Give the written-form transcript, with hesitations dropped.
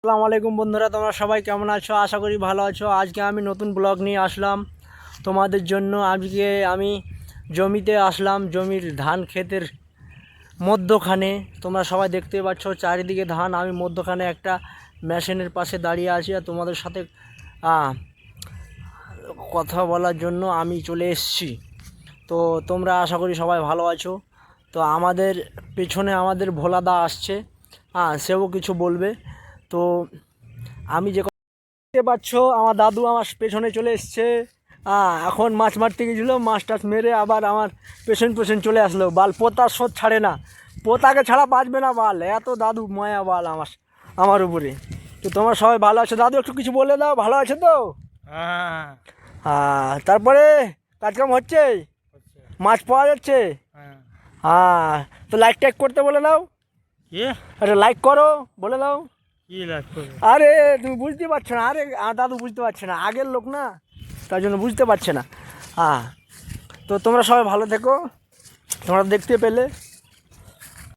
আসসালামু আলাইকুম বন্ধুরা, তোমরা সবাই কেমন আছো? আশা করি ভালো আছো। আজকে আমি নতুন ব্লগ নিয়ে আসলাম তোমাদের জন্য। আজকে আমি জমিতে আসলাম, জমির ধান ক্ষেতের মধ্যখানে। তোমরা সবাই দেখতে পাচ্ছ চারিদিকে ধান, আমি মধ্যখানে একটা মেশিনের পাশে দাঁড়িয়ে আছি আর তোমাদের সাথে কথা বলার জন্য আমি চলে এসেছি। তো তোমরা আশা করি সবাই ভালো আছো। তো আমাদের পেছনে আমাদের ভোলাদা আসছে, সেও কিছু বলবে। তো আমি যে দেখতে পাচ্ছ আমার দাদু আমার পেছনে চলে এসছে। এখন মাছ মারতে গেছিলো, মাছ টাছ মেরে আবার আমার পেছন পেছন চলে আসলো। বাল পোতার শোধ ছাড়ে না, পোতাকে ছাড়া বাঁচবে না বাল, এত দাদু মায়া বাল আমার উপরে। তো তোমরা সবাই ভালো আছো? দাদু একটু কিছু বলে দাও, ভালো আছে তো? হ্যাঁ। তারপরে কাজকাম হচ্ছে, মাছ পাওয়া যাচ্ছে? হ্যাঁ। তো লাইক টাইক করতে বলে দাও। কি আরে লাইক করো বলে দাও। কি লাগবে? আরে তুমি বুঝতে পারছো না, আরে দাদু বুঝতে পারছে না, আগের লোক না, তার জন্য বুঝতে পারছে না। তো তোমরা সবাই ভালো থেকো, তোমরা দেখতে পেলে।